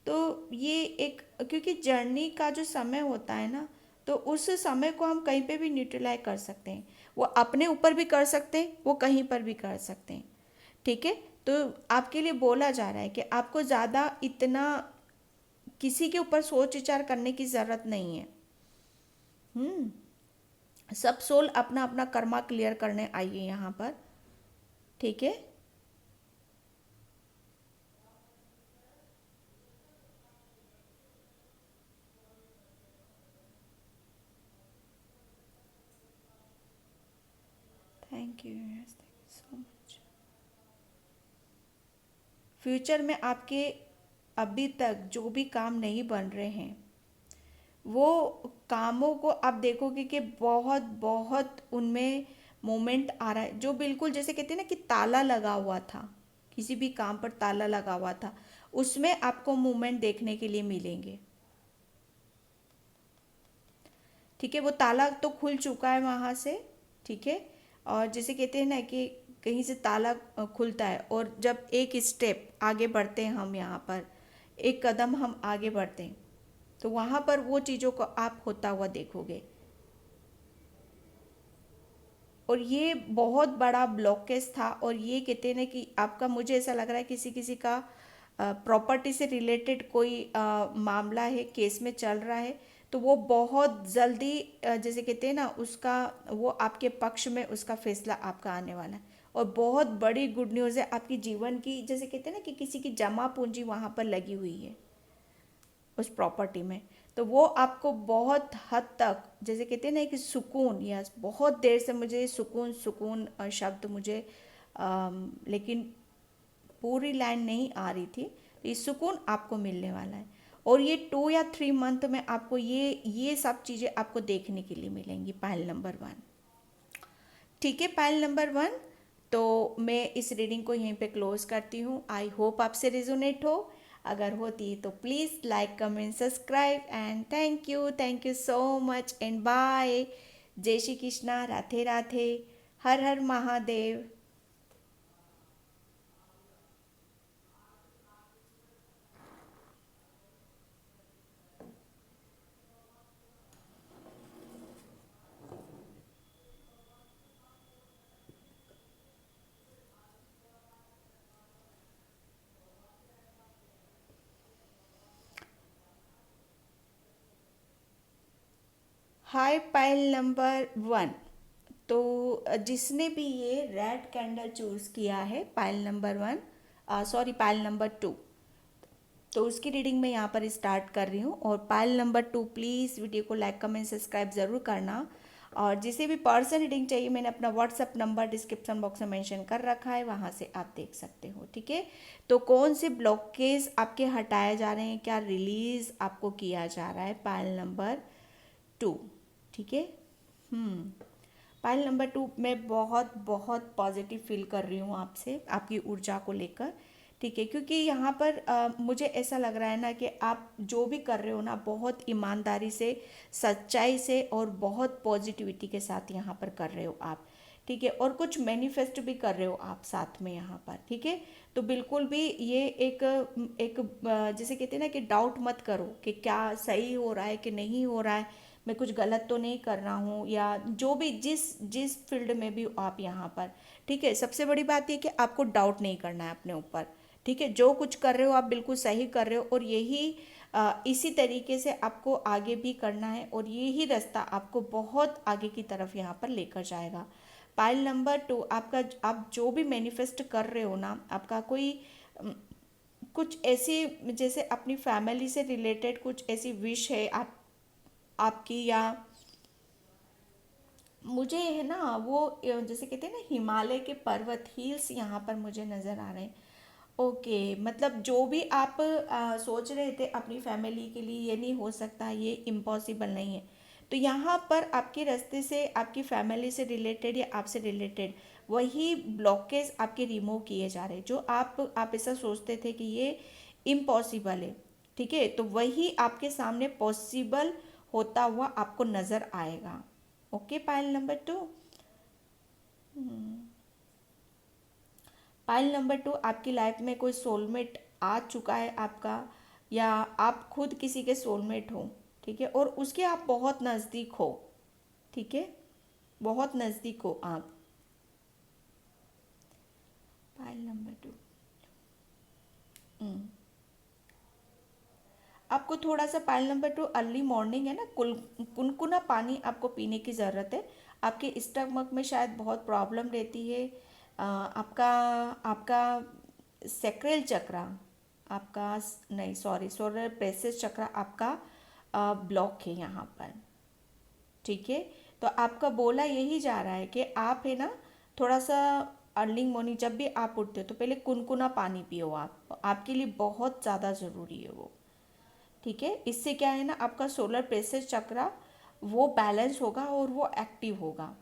तो ये एक, क्योंकि जर्नी का जो समय होता है ना, तो उस समय को हम कहीं पे भी न्यूट्रलाइज कर सकते हैं। वो अपने ऊपर भी कर सकते हैं, वो कहीं पर भी कर सकते हैं। ठीक है, तो आपके लिए बोला जा रहा है कि आपको ज़्यादा इतना किसी के ऊपर सोच विचार करने की ज़रूरत नहीं है। हम्म। सब सोल अपना अपना कर्मा क्लियर करने आइए यहाँ पर। ठीक है। Thank you, thank you so much. Future में आपके अभी तक जो भी काम नहीं बन रहे हैं, वो कामों को आप देखोगे कि बहुत बहुत उनमें मोमेंट आ रहा है, जो बिल्कुल जैसे कहते हैं ना कि ताला लगा हुआ था, किसी भी काम पर ताला लगा हुआ था, उसमें आपको मूवमेंट देखने के लिए मिलेंगे। ठीक है, वो ताला तो खुल चुका है वहाँ से। ठीक है, और जैसे कहते हैं ना कि कहीं से ताला खुलता है और जब एक स्टेप आगे बढ़ते हैं हम यहाँ पर, एक कदम हम आगे बढ़ते हैं, तो वहाँ पर वो चीज़ों को आप होता हुआ देखोगे। और ये बहुत बड़ा ब्लॉकेज था, और ये कहते हैं ना कि आपका, मुझे ऐसा लग रहा है किसी किसी का प्रॉपर्टी से रिलेटेड कोई मामला है, केस में चल रहा है, तो वो बहुत जल्दी जैसे कहते हैं ना उसका, वो आपके पक्ष में उसका फैसला आपका आने वाला है। और बहुत बड़ी गुड न्यूज़ है आपकी जीवन की, जैसे कहते हैं ना कि किसी की जमा पूंजी वहाँ पर लगी हुई है उस प्रॉपर्टी में, तो वो आपको बहुत हद तक, जैसे कहते हैं ना कि सुकून, या बहुत देर से मुझे सुकून सुकून शब्द मुझे लेकिन पूरी लाइन नहीं आ रही थी, तो ये सुकून आपको मिलने वाला है। और ये 2 या 3 मंथ में आपको ये सब चीज़ें आपको देखने के लिए मिलेंगी, पायल नंबर 1। ठीक है, पायल नंबर 1। तो मैं इस रीडिंग को यहीं पे क्लोज करती हूँ। आई होप आपसे रिजोनेट हो। अगर होती है तो please like comment subscribe, and thank you so much, and bye. जय श्री कृष्णा, राधे राधे, हर हर महादेव। Hi pile number 1। तो जिसने भी ये रेड कैंडल चूज़ किया है, pile number 1, sorry pile number 2, तो उसकी रीडिंग मैं यहाँ पर स्टार्ट कर रही हूँ। और पाइल नंबर 2, प्लीज़ वीडियो को लाइक कमेंट सब्सक्राइब ज़रूर करना। और जिसे भी पर्सन रीडिंग चाहिए, मैंने अपना व्हाट्सअप नंबर डिस्क्रिप्शन बॉक्स में मेंशन कर रखा है, वहाँ से आप देख सकते हो। ठीक है, तो कौन से ब्लॉकेज आपके हटाए जा रहे हैं, क्या रिलीज आपको किया जा रहा है, पाइल नंबर 2। ठीक है। हम्म पाइल नंबर 2, मैं बहुत बहुत पॉजिटिव फील कर रही हूँ आपसे, आपकी ऊर्जा को लेकर। ठीक है, क्योंकि यहाँ पर मुझे ऐसा लग रहा है ना कि आप जो भी कर रहे हो ना, बहुत ईमानदारी से, सच्चाई से और बहुत पॉजिटिविटी के साथ यहाँ पर कर रहे हो आप। ठीक है, और कुछ मैनिफेस्ट भी कर रहे हो आप साथ में यहाँ पर। ठीक है, तो बिल्कुल भी ये एक एक जैसे कहते हैं ना कि डाउट मत करो कि क्या सही हो रहा है कि नहीं हो रहा है, मैं कुछ गलत तो नहीं कर रहा हूँ, या जो भी जिस जिस फील्ड में भी हो आप यहाँ पर। ठीक है, सबसे बड़ी बात ये कि आपको डाउट नहीं करना है अपने ऊपर। ठीक है, जो कुछ कर रहे हो आप बिल्कुल सही कर रहे हो, और यही इसी तरीके से आपको आगे भी करना है, और यही रास्ता आपको बहुत आगे की तरफ यहाँ पर लेकर जाएगा। पाइल नंबर 2, आपका, आप जो भी मैनिफेस्ट कर रहे हो ना, आपका कोई अम, कुछ ऐसी, जैसे अपनी फैमिली से रिलेटेड कुछ ऐसी विश है आपकी, या मुझे है ना वो जैसे कहते हैं ना हिमालय के पर्वत, हिल्स यहाँ पर मुझे नज़र आ रहे हैं। ओके, मतलब जो भी आप सोच रहे थे अपनी फैमिली के लिए, ये नहीं हो सकता, ये इम्पॉसिबल नहीं है, तो यहाँ पर आपके रास्ते से, आपकी फैमिली से रिलेटेड या आपसे रिलेटेड वही ब्लॉकेज आपके रिमूव किए जा रहे हैं, जो आप ऐसा सोचते थे कि ये इम्पॉसिबल है। ठीक है, तो वही आपके सामने पॉसिबल होता हुआ आपको नज़र आएगा। Okay, pile number 2। Pile number 2, आपकी लाइफ में कोई सोलमेट आ चुका है आपका, या आप खुद किसी के सोलमेट हो। ठीक है, और उसके आप बहुत नज़दीक हो। ठीक है, बहुत नज़दीक हो आप। Pile number 2। आपको थोड़ा सा, पाइल नंबर 2, अर्ली मॉर्निंग है ना, कुनकुना पानी आपको पीने की ज़रूरत है। आपके स्टमक में शायद बहुत प्रॉब्लम रहती है। आपका आपका सेक्रल चक्रा, आपका, नहीं सॉरी, सोलर प्लेक्सस चक्रा आपका ब्लॉक है यहाँ पर। ठीक है, तो आपका बोला यही जा रहा है कि आप है ना, थोड़ा सा अर्ली मॉर्निंग जब भी आप उठते हो तो पहले कुनकुना पानी पियो आप, आपके लिए बहुत ज़्यादा ज़रूरी है वो। ठीक है, इससे क्या है ना, आपका सोलर प्लेक्सस चक्रा वो बैलेंस होगा और वो एक्टिव होगा।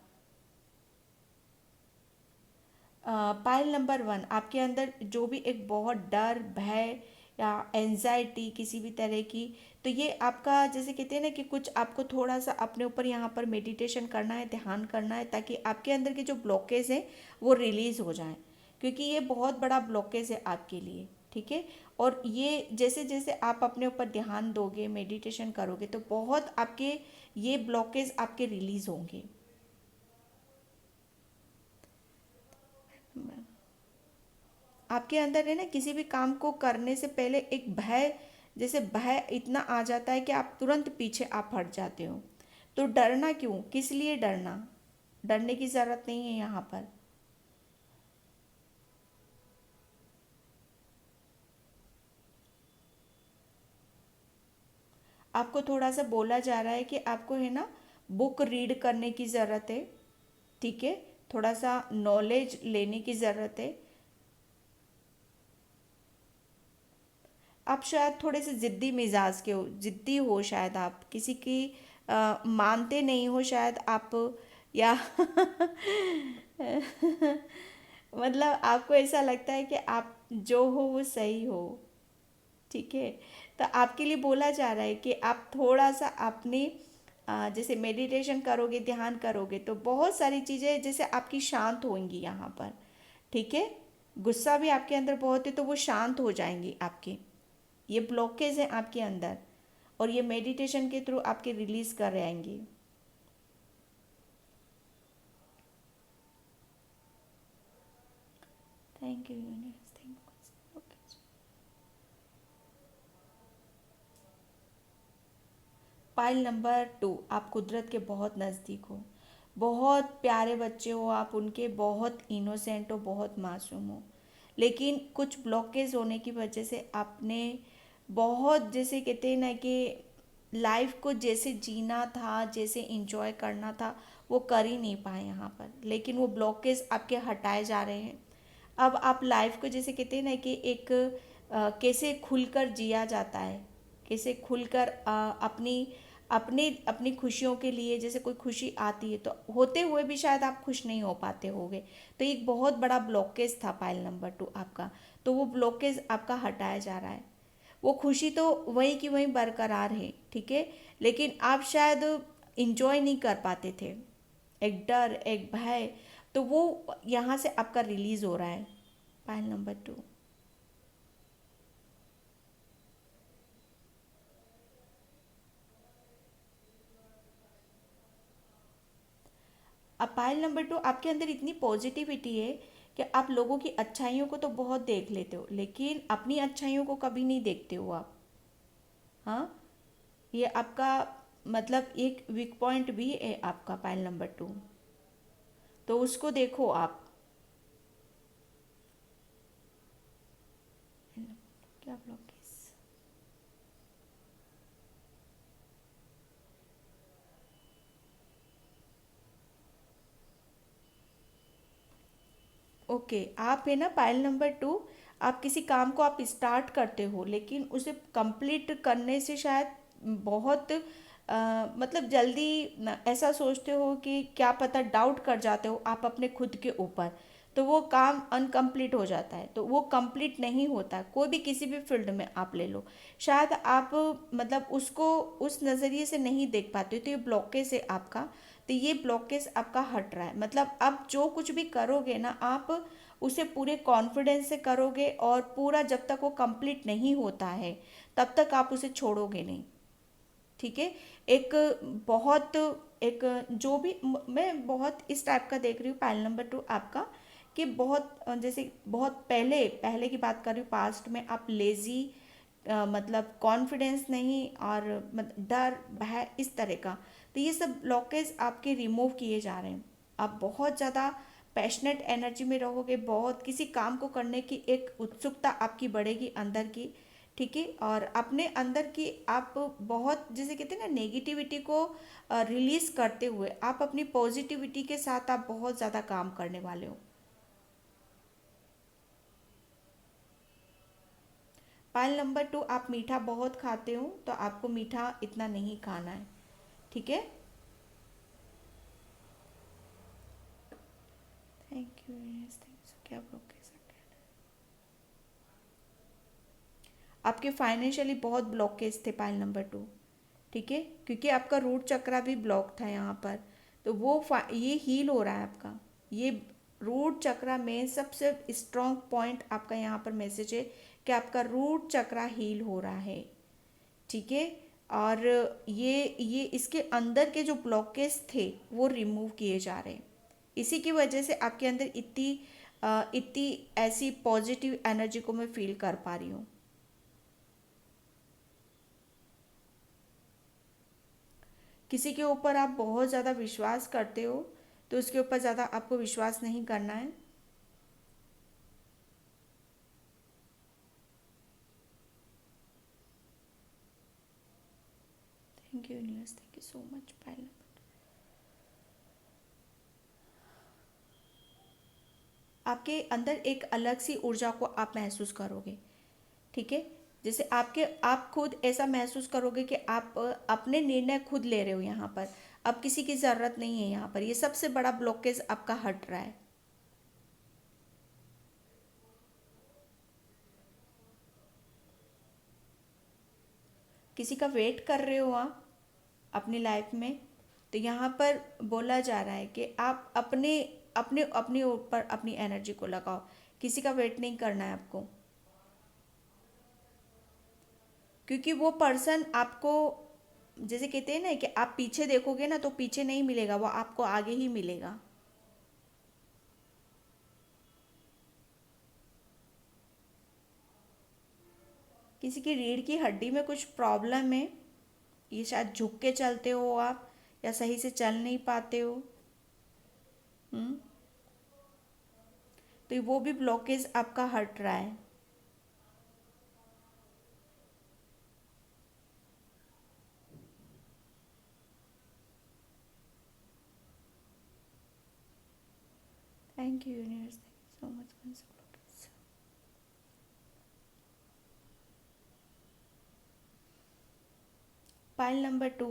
पाइल नंबर 1, आपके अंदर जो भी एक बहुत डर, भय, या एंजाइटी किसी भी तरह की, तो ये आपका जैसे कहते हैं ना कि कुछ आपको थोड़ा सा अपने ऊपर यहाँ पर मेडिटेशन करना है, ध्यान करना है, ताकि आपके अंदर के जो ब्लॉकेज हैं वो रिलीज़ हो जाएं, क्योंकि ये बहुत बड़ा ब्लॉकेज है आपके लिए। ठीक है। और ये जैसे जैसे आप अपने ऊपर ध्यान दोगे, मेडिटेशन करोगे, तो बहुत आपके ये ब्लॉकेज आपके रिलीज़ होंगे। आपके अंदर है ना किसी भी काम को करने से पहले एक भय, जैसे भय इतना आ जाता है कि आप तुरंत पीछे आप हट जाते हो। तो डरना क्यों, किस लिए डरना, डरने की ज़रूरत नहीं है यहाँ पर। आपको थोड़ा सा बोला जा रहा है कि आपको है ना बुक रीड करने की ज़रूरत है। ठीक है। थोड़ा सा नॉलेज लेने की ज़रूरत है। आप शायद थोड़े से ज़िद्दी मिजाज के हो, ज़िद्दी हो शायद, आप किसी की मानते नहीं हो शायद आप, या मतलब आपको ऐसा लगता है कि आप जो हो वो सही हो। ठीक है। तो आपके लिए बोला जा रहा है कि आप थोड़ा सा अपने जैसे मेडिटेशन करोगे, ध्यान करोगे, तो बहुत सारी चीज़ें जैसे आपकी शांत होंगी यहाँ पर। ठीक है। गुस्सा भी आपके अंदर बहुत है तो वो शांत हो जाएंगी आपके, ये ब्लॉकेज है आपके अंदर, और ये मेडिटेशन के थ्रू आपके रिलीज कर आएंगे। Thank you universe, thank you. Pile number 2, आप कुदरत के बहुत नज़दीक हो, बहुत प्यारे बच्चे हो आप उनके, बहुत इनोसेंट हो, बहुत मासूम हो, लेकिन कुछ ब्लॉकेज होने की वजह से आपने बहुत जैसे कहते हैं ना कि लाइफ को जैसे जीना था, जैसे इंजॉय करना था, वो कर ही नहीं पाए यहाँ पर, लेकिन वो ब्लॉकेज आपके हटाए जा रहे हैं। अब आप लाइफ को जैसे कहते हैं ना कि एक कैसे खुलकर जिया जाता है, कैसे खुलकर अपनी अपनी अपनी खुशियों के लिए, जैसे कोई खुशी आती है तो होते हुए भी शायद आप खुश नहीं हो पाते होगे, तो एक बहुत बड़ा ब्लॉकेज था पाइल नंबर 2 आपका, तो वो ब्लॉकेज आपका हटाया जा रहा है। वो खुशी तो वहीं की वहीं बरकरार है। ठीक है। लेकिन आप शायद इंजॉय नहीं कर पाते थे, एक डर, एक भय, तो वो यहाँ से आपका रिलीज हो रहा है। Pile number 2। अब पाइल नंबर 2, आपके अंदर इतनी पॉजिटिविटी है कि आप लोगों की अच्छाइयों को तो बहुत देख लेते हो, लेकिन अपनी अच्छाइयों को कभी नहीं देखते हो आप। हाँ। ये आपका मतलब एक वीक पॉइंट भी है आपका, पाइल नंबर 2, तो उसको देखो आप। क्या ब्लॉकेज। ओके, आप है ना पाइल नंबर 2, आप किसी काम को आप स्टार्ट करते हो, लेकिन उसे कंप्लीट करने से शायद बहुत मतलब जल्दी ऐसा सोचते हो कि क्या पता डाउट कर जाते हो आप अपने खुद के ऊपर, तो वो काम अनकम्प्लीट हो जाता है, तो वो कंप्लीट नहीं होता। कोई भी किसी भी फील्ड में आप ले लो, शायद आप मतलब उसको उस नज़रिए से नहीं देख पाते हो, तो ये ब्लॉकेज है आपका। तो ये ब्लॉकेज आपका हट रहा है, मतलब आप जो कुछ भी करोगे ना, आप उसे पूरे कॉन्फिडेंस से करोगे, और पूरा जब तक वो कंप्लीट नहीं होता है तब तक आप उसे छोड़ोगे नहीं। ठीक है। एक बहुत एक जो भी मैं बहुत इस टाइप का देख रही हूँ पाइल नंबर 2 आपका, कि बहुत जैसे बहुत पहले पहले की बात कर रही हूँ, पास्ट में आप लेज़ी, मतलब कॉन्फिडेंस नहीं, और डर, भय, इस तरह का, तो ये सब ब्लॉकेज आपके रिमूव किए जा रहे हैं। आप बहुत ज़्यादा पैशनेट एनर्जी में रहोगे, बहुत किसी काम को करने की एक उत्सुकता आपकी बढ़ेगी अंदर की। ठीक है। और अपने अंदर की आप बहुत जैसे कहते हैं ना नेगेटिविटी को रिलीज करते हुए आप अपनी पॉजिटिविटी के साथ आप बहुत ज़्यादा काम करने वाले हो। पाइल नंबर 2, आप मीठा बहुत खाते हो, तो आपको मीठा इतना नहीं खाना है। ठीक है। Thank you, thank you. क्या ब्लॉकेज। आपके फाइनेंशियली बहुत ब्लॉकेज थे पाइल नंबर 2, ठीक है, क्योंकि आपका रूट चक्रा भी ब्लॉक था यहाँ पर। तो वो ये हील हो रहा है आपका। ये रूट चक्रा में सबसे स्ट्रॉन्ग पॉइंट आपका यहाँ पर मैसेज है कि आपका रूट चक्रा हील हो रहा है, ठीक है। और ये इसके अंदर के जो ब्लॉकेज थे वो रिमूव किए जा रहे हैं। इसी की वजह से आपके अंदर इतनी ऐसी पॉजिटिव एनर्जी को मैं फील कर पा रही हूँ। किसी के ऊपर आप बहुत ज़्यादा विश्वास करते हो तो उसके ऊपर ज़्यादा आपको विश्वास नहीं करना है। Thank you universe, thank you so much Payal. आपके अंदर एक अलग सी ऊर्जा को आप महसूस करोगे, ठीक है। जैसे आप खुद ऐसा महसूस करोगे कि आप अपने निर्णय खुद ले रहे हो यहाँ पर। अब किसी की ज़रूरत नहीं है यहाँ पर। ये सबसे बड़ा ब्लॉकेज आपका हट रहा है। किसी का वेट कर रहे हो आप अपनी लाइफ में, तो यहाँ पर बोला जा रहा है कि आप अपने अपने अपने ऊपर अपनी एनर्जी को लगाओ। किसी का वेट नहीं करना है आपको, क्योंकि वो पर्सन आपको, जैसे कहते हैं ना कि आप पीछे देखोगे ना तो पीछे नहीं मिलेगा, वो आपको आगे ही मिलेगा। किसी की रीढ़ की हड्डी में कुछ प्रॉब्लम है, ये शायद झुक के चलते हो आप या सही से चल नहीं पाते हो। हम्म। तो वो भी ब्लॉकेज आपका हट रहा है। Thank you universe, thank you so much. Pile number 2,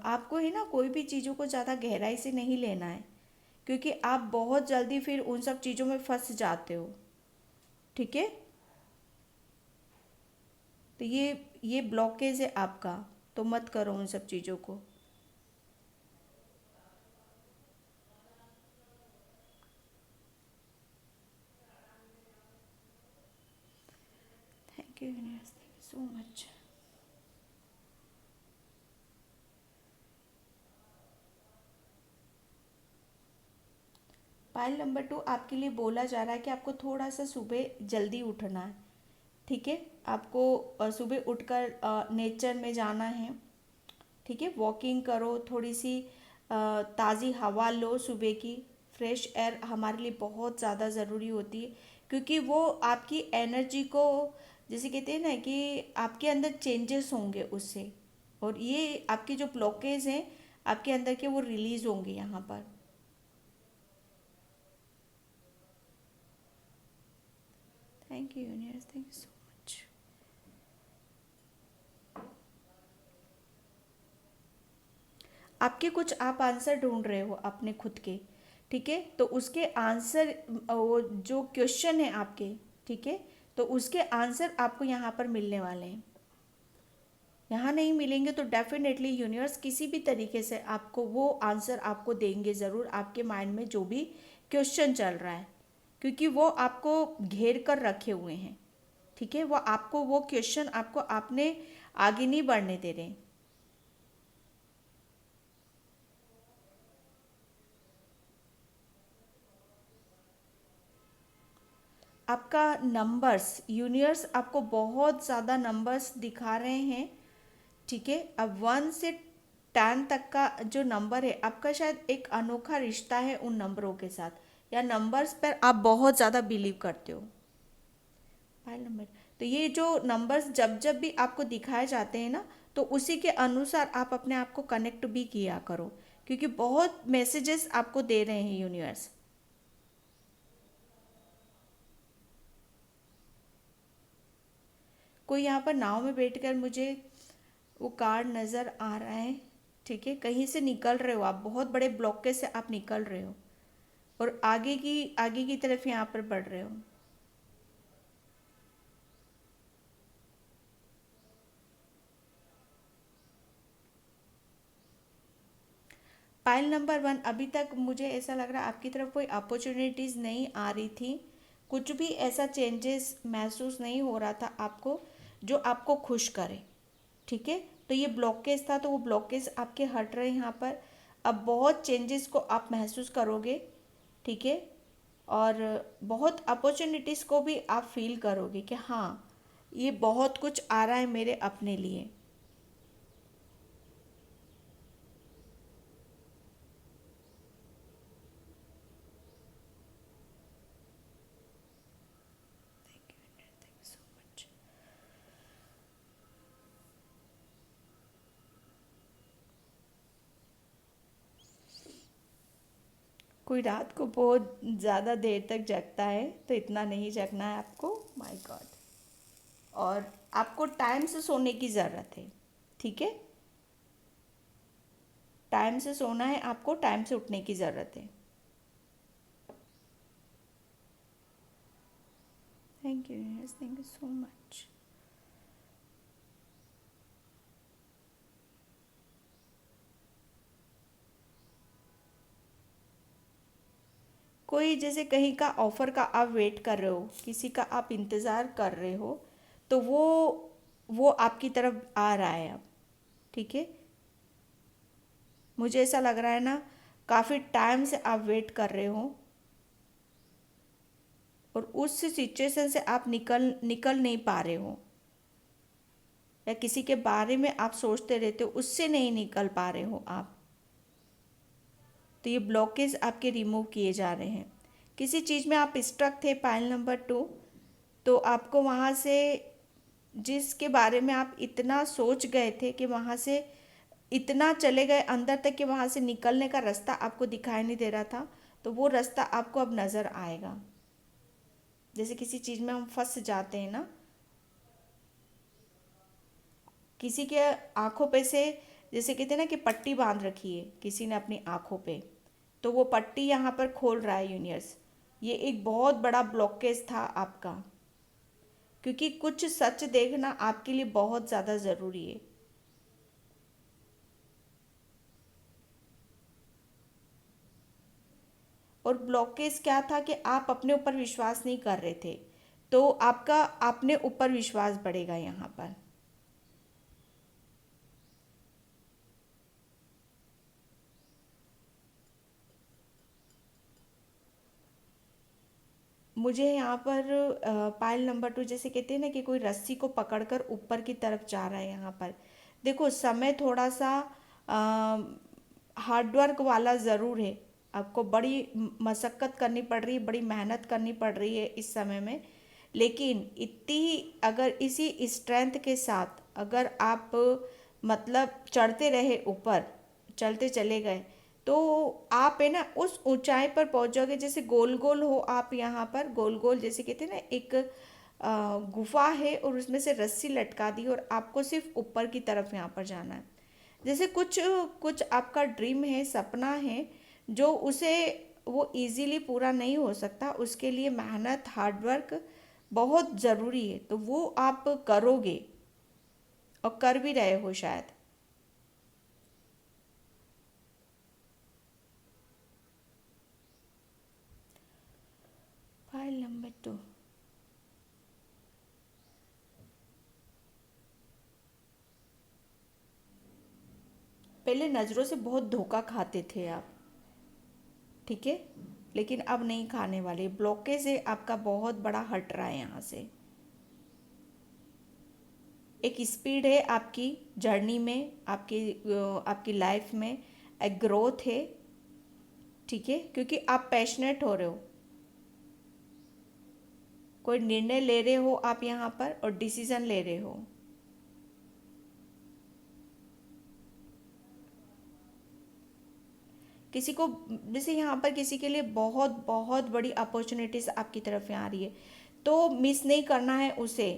आपको है ना कोई भी चीज़ों को ज़्यादा गहराई से नहीं लेना है, क्योंकि आप बहुत जल्दी फिर उन सब चीज़ों में फंस जाते हो, ठीक है। तो ये ब्लॉकेज है आपका, तो मत करो उन सब चीज़ों को। Thank you universe, thank you so much. Pile number 2 आपके लिए बोला जा रहा है कि आपको थोड़ा सा सुबह जल्दी उठना है, ठीक है। आपको सुबह उठकर नेचर में जाना है, ठीक है। वॉकिंग करो, थोड़ी सी ताज़ी हवा लो सुबह की। फ्रेश एयर हमारे लिए बहुत ज़्यादा ज़रूरी होती है, क्योंकि वो आपकी एनर्जी को, जैसे कहते हैं ना कि आपके अंदर चेंजेस होंगे उससे, और ये आपके जो ब्लॉकेज हैं आपके अंदर के वो रिलीज़ होंगे यहाँ पर। Thank you universe, thank you so much. आपके कुछ आप आंसर ढूंढ रहे हो अपने खुद के, ठीक है। तो उसके आंसर, वो जो क्वेश्चन है आपके, ठीक है, तो उसके आंसर आपको यहाँ पर मिलने वाले हैं। यहाँ नहीं मिलेंगे तो डेफिनेटली यूनिवर्स किसी भी तरीके से आपको वो आंसर आपको देंगे ज़रूर, आपके माइंड में जो भी क्वेश्चन चल रहा है, क्योंकि वो आपको घेर कर रखे हुए हैं, ठीक है। वो आपको वो क्वेश्चन आपको आपने आगे नहीं बढ़ने दे रहे। आपका नंबर्स, यूनिवर्स आपको बहुत ज़्यादा नंबर्स दिखा रहे हैं, ठीक है। अब 1 से 10 तक का जो नंबर है आपका, शायद एक अनोखा रिश्ता है उन नंबरों के साथ, या नंबर्स पर आप बहुत ज़्यादा बिलीव करते हो। फाइल नंबर, तो ये जो नंबर्स जब जब भी आपको दिखाए जाते हैं ना, तो उसी के अनुसार आप अपने आप को कनेक्ट भी किया करो, क्योंकि बहुत मैसेजेस आपको दे रहे हैं यूनिवर्स। कोई यहाँ पर नाव में बैठकर मुझे वो कार्ड नज़र आ रहा है, ठीक है। कहीं से निकल रहे हो आप, बहुत बड़े ब्लॉकेज से आप निकल रहे हो और आगे की तरफ यहाँ पर बढ़ रहे हो। पाइल नंबर 1, अभी तक मुझे ऐसा लग रहा है आपकी तरफ कोई अपॉर्चुनिटीज़ नहीं आ रही थी, कुछ भी ऐसा चेंजेस महसूस नहीं हो रहा था आपको जो आपको खुश करे। ठीक है, तो ये ब्लॉकेज था, तो वो ब्लॉकेज आपके हट रहे हैं यहाँ पर। अब बहुत चेंजेस को आप महसूस करोगे। ठीक है, और बहुत अपॉर्चुनिटीज़ को भी आप फील करोगे कि हाँ, ये बहुत कुछ आ रहा है मेरे अपने लिए। Thank you so much. कोई रात को बहुत ज़्यादा देर तक जगता है, तो इतना नहीं जगना है आपको, माय गॉड। और आपको टाइम से सोने की ज़रूरत है। ठीक है, टाइम से सोना है आपको, टाइम से उठने की ज़रूरत है। Thank you, thank you so much. कोई जैसे कहीं का ऑफ़र का आप वेट कर रहे हो, किसी का आप इंतज़ार कर रहे हो, तो वो आपकी तरफ आ रहा है अब। ठीक है, मुझे ऐसा लग रहा है ना, काफ़ी टाइम से आप वेट कर रहे हो और उस सिचुएशन से आप निकल निकल नहीं पा रहे हो, या किसी के बारे में आप सोचते रहते हो, उससे नहीं निकल पा रहे हो आप। तो ये ब्लॉकेज आपके रिमूव किए जा रहे हैं। किसी चीज़ में आप स्ट्रक थे, पाइल नंबर 2, तो आपको वहाँ से, जिसके बारे में आप इतना सोच गए थे कि वहाँ से इतना चले गए अंदर तक कि वहाँ से निकलने का रास्ता आपको दिखाई नहीं दे रहा था, तो वो रास्ता आपको अब नज़र आएगा। जैसे किसी चीज़ में हम फंस जाते हैं ना, किसी के आँखों पे से, जैसे कहते हैं ना कि पट्टी बांध रखी है किसी ने अपनी आँखों पे, तो वो पट्टी यहाँ पर खोल रहा है यूनिवर्स। ये एक बहुत बड़ा ब्लॉकेज था आपका, क्योंकि कुछ सच देखना आपके लिए बहुत ज़्यादा ज़रूरी है। और ब्लॉकेज क्या था कि आप अपने ऊपर विश्वास नहीं कर रहे थे, तो आपका अपने ऊपर विश्वास बढ़ेगा यहाँ पर। मुझे यहाँ पर पाइल नंबर 2, जैसे कहते हैं ना कि कोई रस्सी को पकड़कर ऊपर की तरफ जा रहा है यहाँ पर। देखो, समय थोड़ा सा हार्डवर्क वाला ज़रूर है, आपको बड़ी मशक्क़त करनी पड़ रही है, बड़ी मेहनत करनी पड़ रही है इस समय में। लेकिन इतनी, अगर इसी स्ट्रेंथ के साथ अगर आप मतलब चढ़ते रहे ऊपर, चलते चले गए, तो आप है ना उस ऊंचाई पर पहुंच जाओगे। जैसे गोल गोल हो आप यहाँ पर, गोल गोल, जैसे कहते हैं ना, एक गुफा है और उसमें से रस्सी लटका दी और आपको सिर्फ ऊपर की तरफ यहाँ पर जाना है। जैसे कुछ कुछ आपका ड्रीम है, सपना है, जो उसे वो इजीली पूरा नहीं हो सकता, उसके लिए मेहनत, हार्डवर्क बहुत ज़रूरी है, तो वो आप करोगे और कर भी रहे हो शायद। फाइल नंबर 2, पहले नज़रों से बहुत धोखा खाते थे आप। ठीक है, लेकिन अब नहीं खाने वाले। ब्लॉकेज से आपका बहुत बड़ा हट रहा है यहाँ से। एक स्पीड है आपकी जर्नी में, आपकी लाइफ में एक ग्रोथ है। ठीक है, क्योंकि आप पैशनेट हो रहे हो, कोई निर्णय ले रहे हो आप यहाँ पर और डिसीजन ले रहे हो। किसी को, जैसे यहाँ पर किसी के लिए बहुत बहुत बड़ी अपॉर्चुनिटीज़ आपकी तरफ में आ रही है, तो मिस नहीं करना है उसे।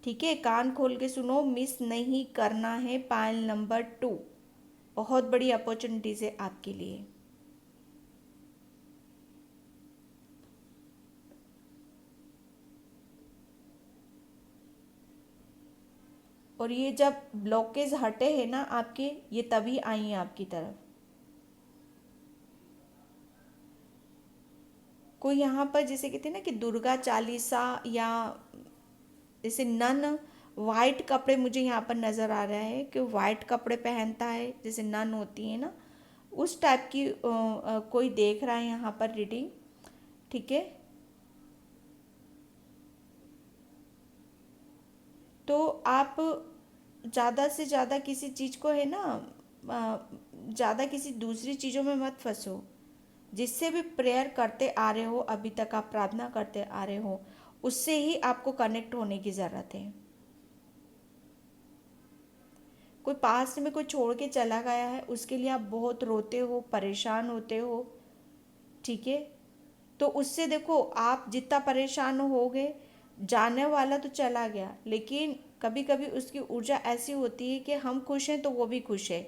ठीक है, कान खोल के सुनो, मिस नहीं करना है। पाइल नंबर 2, बहुत बड़ी अपॉर्चुनिटीज़ है आपके लिए। और ये जब ब्लॉकेज हटे हैं ना आपके, ये तभी आई हैं आपकी तरफ। कोई यहाँ पर जैसे कहते हैं ना कि दुर्गा चालीसा, या जैसे नन वाइट कपड़े मुझे यहाँ पर नज़र आ रहा है कि वाइट कपड़े पहनता है, जैसे नन होती है ना, उस टाइप की कोई देख रहा है यहाँ पर रीडिंग। ठीक है, तो आप ज़्यादा से ज़्यादा किसी चीज़ को है ना, ज़्यादा किसी दूसरी चीज़ों में मत फंसो। जिससे भी प्रेयर करते आ रहे हो, अभी तक आप प्रार्थना करते आ रहे हो, उससे ही आपको कनेक्ट होने की ज़रूरत है। कोई पास्ट में कोई छोड़ के चला गया है, उसके लिए आप बहुत रोते हो, परेशान होते हो। ठीक है, तो उससे देखो, आप जितना परेशान होगे, जाने वाला तो चला गया, लेकिन कभी कभी उसकी ऊर्जा ऐसी होती है कि हम खुश हैं तो वो भी खुश है।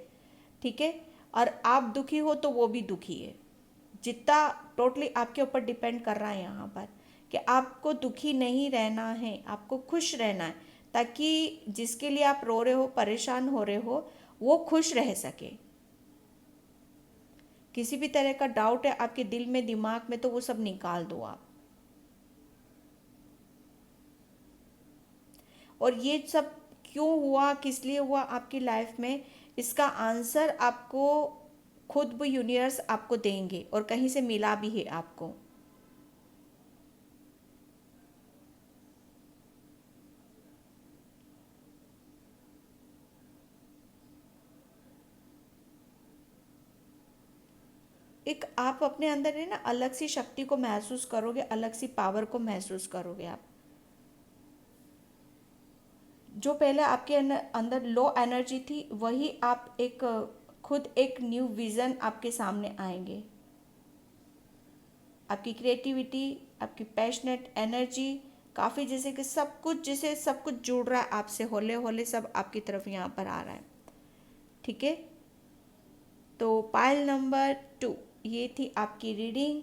ठीक है, और आप दुखी हो तो वो भी दुखी है। जितना टोटली आपके ऊपर डिपेंड कर रहा है यहाँ पर, कि आपको दुखी नहीं रहना है, आपको खुश रहना है, ताकि जिसके लिए आप रो रहे हो, परेशान हो रहे हो, वो खुश रह सके। किसी भी तरह का डाउट है आपके दिल में, दिमाग में, तो वो सब निकाल दो आप। और ये सब क्यों हुआ, किस लिए हुआ आपकी लाइफ में, इसका आंसर आपको खुद वो यूनिवर्स आपको देंगे, और कहीं से मिला भी है आपको। एक आप अपने अंदर है ना अलग सी शक्ति को महसूस करोगे, अलग सी पावर को महसूस करोगे आप। जो पहले आपके अंदर लो एनर्जी थी, वही आप एक खुद एक न्यू विज़न आपके सामने आएंगे। आपकी क्रिएटिविटी, आपकी पैशनेट एनर्जी, काफ़ी जैसे कि सब कुछ, जैसे सब कुछ जुड़ रहा है आपसे, होले होले सब आपकी तरफ यहाँ पर आ रहा है। ठीक है, तो पाइल नंबर 2, ये थी आपकी रीडिंग।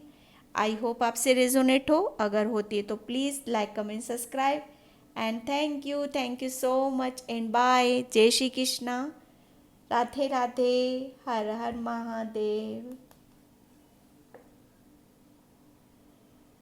आई होप आपसे रेजोनेट हो, अगर होती है तो please like comment subscribe, and thank you so much, and bye. जय श्री कृष्णा, राधे राधे, हर हर महादेव।